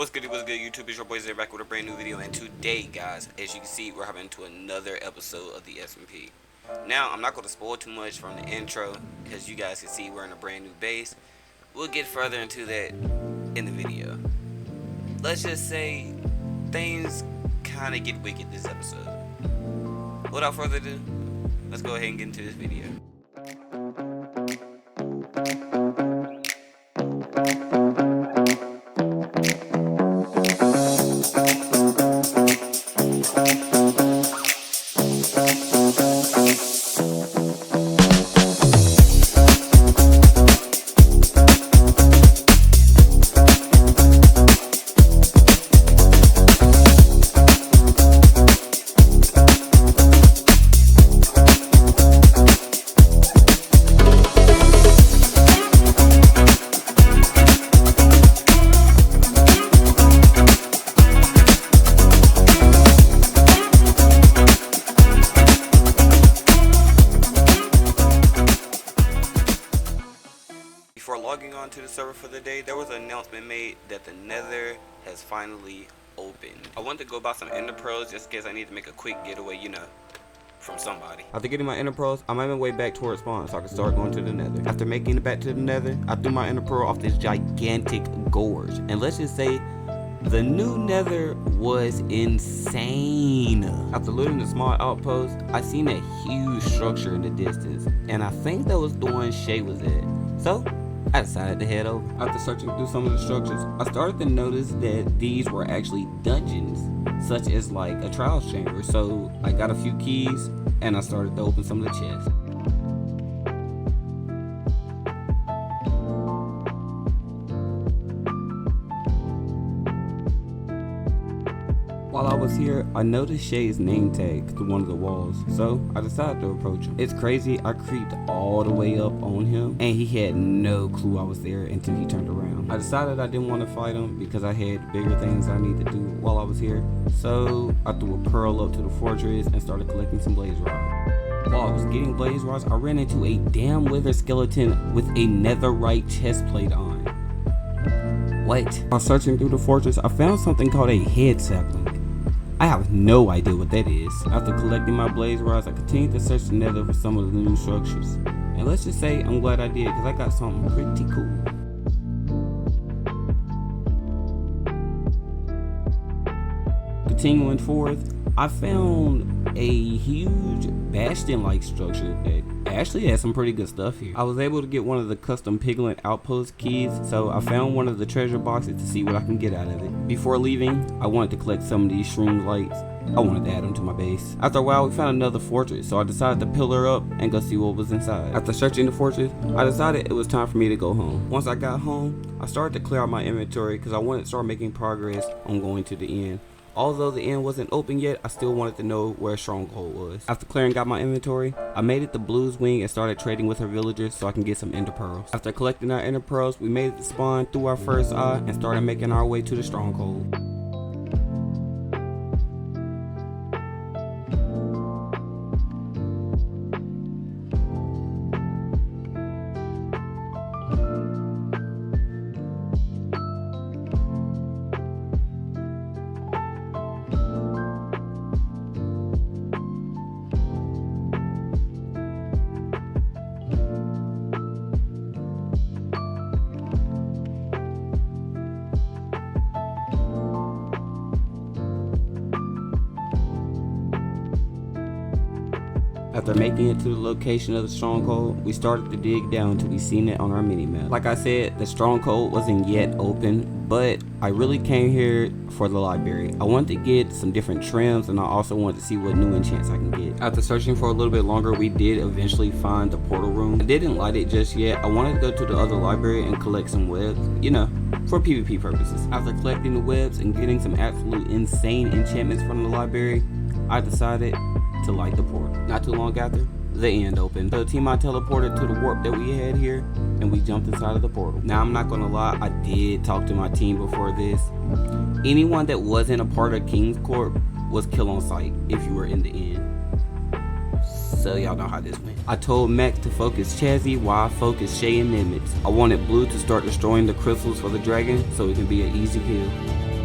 What's good YouTube? It's your boy Zay back with a brand new video, and today guys, as you can see, we're hopping into another episode of the SMP. Now, I'm not going to spoil too much from the intro, because you guys can see we're in a brand new base. We'll get further into that in the video. Let's just say, things kind of get wicked this episode. Without further ado, let's go ahead and get into this video. Before logging on to the server for the day, there was an announcement made that the Nether has finally opened. I wanted to go buy some Ender Pearls just in case I need to make a quick getaway, from somebody. After getting my Ender Pearls, I made my way back towards spawn so I could start going to the Nether. After making it back to the Nether, I threw my Ender Pearl off this gigantic gorge. And let's just say, the new Nether was insane. After looting the small outpost, I seen a huge structure in the distance, and I think that was the one Shay was at. So, I decided to head over. After searching through some of the structures, I started to notice that these were actually dungeons, such as like a trials chamber. So I got a few keys and I started to open some of the chests. While I was here, I noticed Shay's name tag to one of the walls, so I decided to approach him. It's crazy, I creeped all the way up on him, and he had no clue I was there until he turned around. I decided I didn't want to fight him because I had bigger things I need to do while I was here, so I threw a pearl up to the fortress and started collecting some blaze rods. While I was getting blaze rods, I ran into a damn wither skeleton with a netherite chest plate on. What? While searching through the fortress, I found something called a head sapling. I have no idea what that is. After collecting my blaze rods, I continued to search the nether for some of the new structures. And let's just say I'm glad I did, because I got something pretty cool. Continuing forth, I found a huge bastion-like structure that actually has some pretty good stuff here. I was able to get one of the custom piglet outpost keys, so I found one of the treasure boxes to see what I can get out of it. Before leaving, I wanted to collect some of these shroom lights. I wanted to add them to my base. After a while, we found another fortress, so I decided to pillar up and go see what was inside. After searching the fortress, I decided it was time for me to go home. Once I got home, I started to clear out my inventory because I wanted to start making progress on going to the end. Although the end wasn't open yet, I still wanted to know where Stronghold was. After clearing out my inventory, I made it to Blue's Wing and started trading with her villagers so I can get some Ender Pearls. After collecting our Ender Pearls, we made it to spawn through our first eye and started making our way to the Stronghold. After making it to the location of the Stronghold, we started to dig down till we seen it on our mini-map. Like I said, the Stronghold wasn't yet open, but I really came here for the library. I wanted to get some different trims, and I also wanted to see what new enchants I can get. After searching for a little bit longer, we did eventually find the portal room. I didn't light it just yet. I wanted to go to the other library and collect some webs, for PvP purposes. After collecting the webs and getting some absolute insane enchantments from the library, I decided to light the portal. Not too long after, the end opened. So the team I teleported to the warp that we had here, and we jumped inside of the portal. Now I'm not gonna lie, I did talk to my team before this. Anyone that wasn't a part of King's Corp was kill on sight if you were in the end. So y'all know how this went. I told Max to focus Chazzy while I focused Shay and Nimitz. I wanted Blue to start destroying the crystals for the dragon so it can be an easy kill.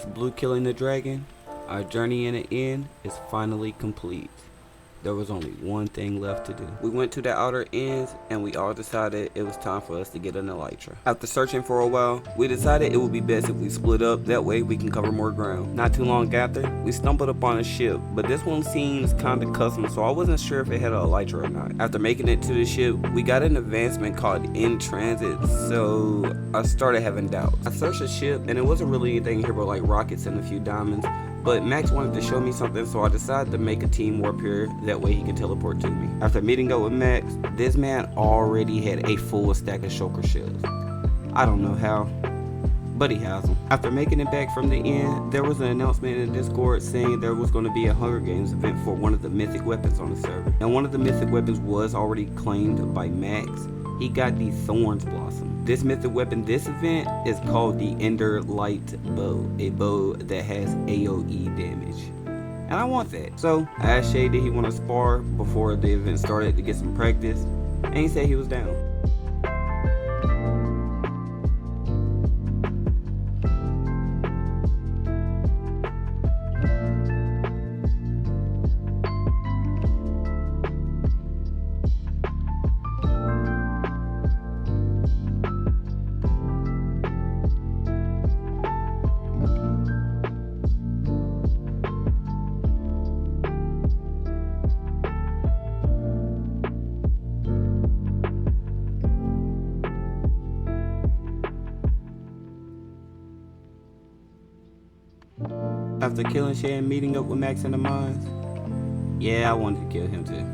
with Blue killing the dragon, our journey in the end is finally complete. There was only one thing left to do. We went to the outer ends and we all decided it was time for us to get an elytra. After searching for a while, we decided it would be best if we split up, that way we can cover more ground. Not too long after, we stumbled upon a ship, but this one seems kinda custom, so I wasn't sure if it had an elytra or not. After making it to the ship, we got an advancement called in transit, so I started having doubts. I searched the ship and it wasn't really anything here but like rockets and a few diamonds. But Max wanted to show me something, so I decided to make a team warp here, that way he can teleport to me. After meeting up with Max, this man already had a full stack of shulker shells. I don't know how, but he has them. After making it back from the end, there was an announcement in the Discord saying there was going to be a Hunger Games event for one of the mythic weapons on the server. Now one of the mythic weapons was already claimed by Max. He got the Thorns Blossom. This mythic weapon this event is called the Ender Light Bow, a bow that has AoE damage. And I want that. So I asked Shay did he want to spar before the event started to get some practice, and he said he was down. After killing Shay and meeting up with Max in the mines, yeah, I wanted to kill him too.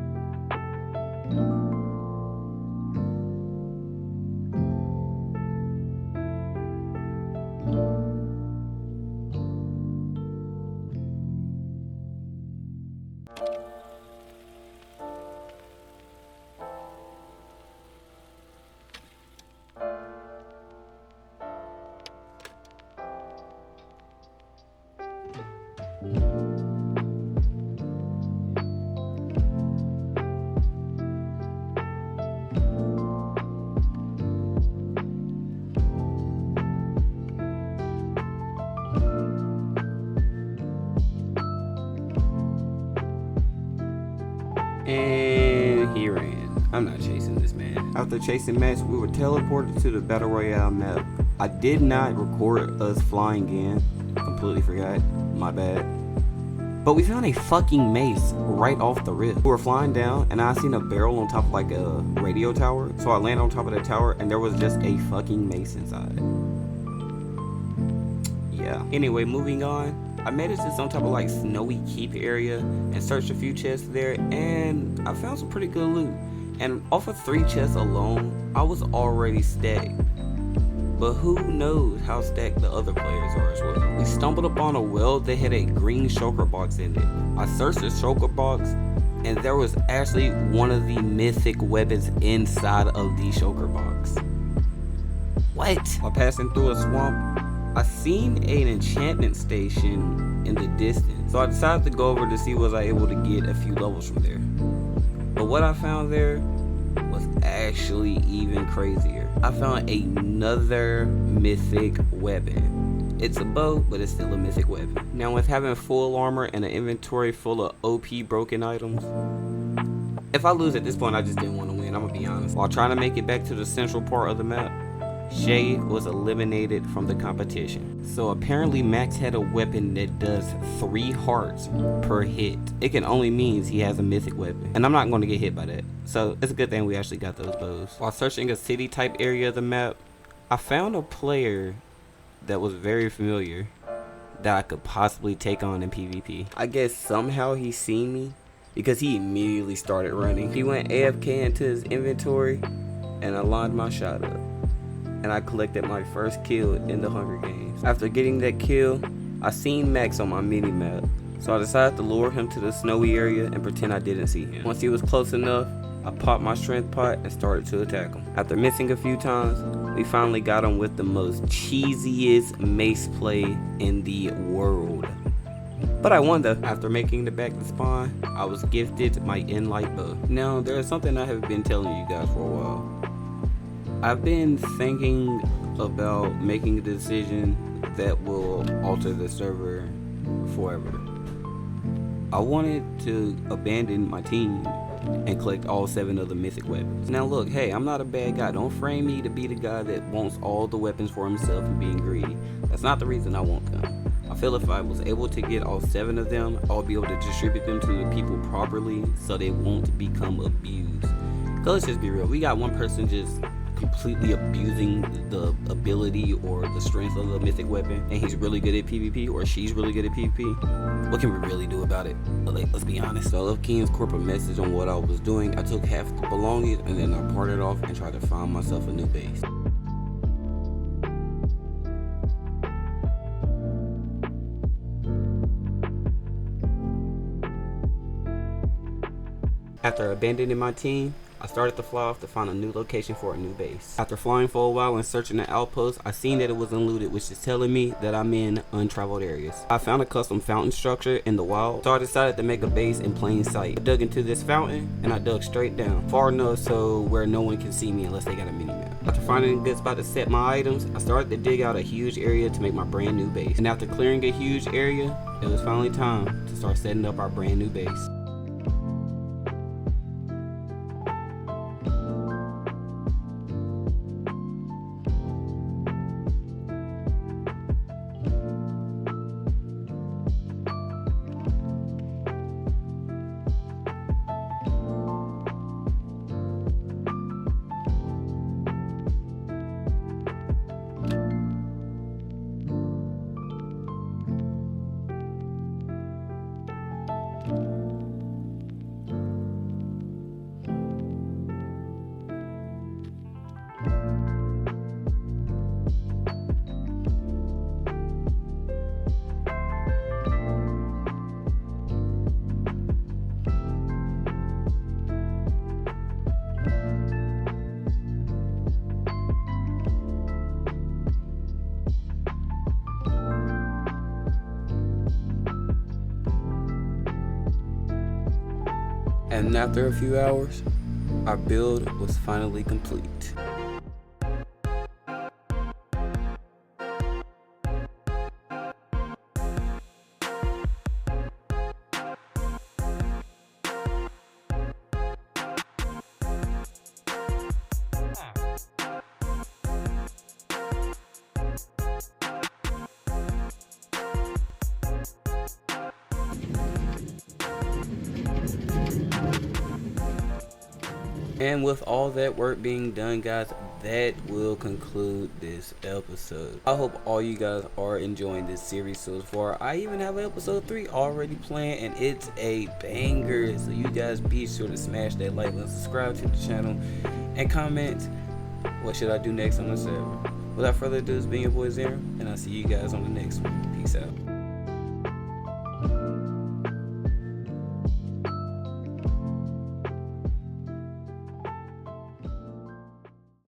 And he ran. I'm not chasing this man. After chasing Max, we were teleported to the Battle Royale map. I did not record us flying in. Completely forgot. My bad. But we found a fucking mace right off the rip. We were flying down and I seen a barrel on top of like a radio tower. So I landed on top of the tower and there was just a fucking mace inside. Yeah. Anyway, moving on. I made it to some type of like snowy keep area and searched a few chests there, and I found some pretty good loot. And off of 3 chests alone, I was already stacked. But who knows how stacked the other players are as well. We stumbled upon a well that had a green shulker box in it. I searched the shulker box and there was actually one of the mythic weapons inside of the shulker box. What? While passing through a swamp, I seen an enchantment station in the distance, so I decided to go over to see was I able to get a few levels from there. But what I found there was actually even crazier. I found another mythic weapon. It's a bow, but it's still a mythic weapon. Now with having full armor and an inventory full of OP broken items, if I lose at this point, I just didn't want to win, I'm gonna be honest. While trying to make it back to the central part of the map, Shay was eliminated from the competition. So apparently Max had a weapon that does 3 hearts per hit. It can only means he has a mythic weapon. And I'm not going to get hit by that. So it's a good thing we actually got those bows. While searching a city type area of the map, I found a player that was very familiar that I could possibly take on in PvP. I guess somehow he seen me because he immediately started running. He went AFK into his inventory and I lined my shot up. And I collected my first kill in the Hunger Games. After getting that kill, I seen Max on my mini-map, so I decided to lure him to the snowy area and pretend I didn't see him. Once he was close enough, I popped my strength pot and started to attack him. After missing a few times, we finally got him with the most cheesiest mace play in the world. But I won though. After making it back to spawn, I was gifted my in-light bow. Now, there is something I have been telling you guys for a while. I've been thinking about making a decision that will alter the server forever. I wanted to abandon my team and collect all 7 of the mythic weapons. Now look, hey, I'm not a bad guy. Don't frame me to be the guy that wants all the weapons for himself and being greedy. That's not the reason I want them. I feel if I was able to get all 7 of them, I'll be able to distribute them to the people properly so they won't become abused. Cause let's just be real, we got one person just completely abusing the ability or the strength of the mythic weapon, and he's really good at PvP, or she's really good at PvP. What can we really do about it? Let's be honest. So I left Keen's corporate message on what I was doing. I took half the belongings and then I parted off and tried to find myself a new base. After abandoning my team, I started to fly off to find a new location for a new base. After flying for a while and searching the outpost, I seen that it was unlooted, which is telling me that I'm in untraveled areas. I found a custom fountain structure in the wild, so I decided to make a base in plain sight. I dug into this fountain and I dug straight down, far enough so where no one can see me unless they got a mini map. After finding a good spot to set my items, I started to dig out a huge area to make my brand new base. And after clearing a huge area, it was finally time to start setting up our brand new base. And after a few hours, our build was finally complete. And with all that work being done, guys, that will conclude this episode. I hope all you guys are enjoying this series so far. I even have episode 3 already planned, and it's a banger. So you guys be sure to smash that like button, subscribe to the channel, and comment what should I do next on the server. Without further ado, it's been your boy Zirum, and I'll see you guys on the next one. Peace out.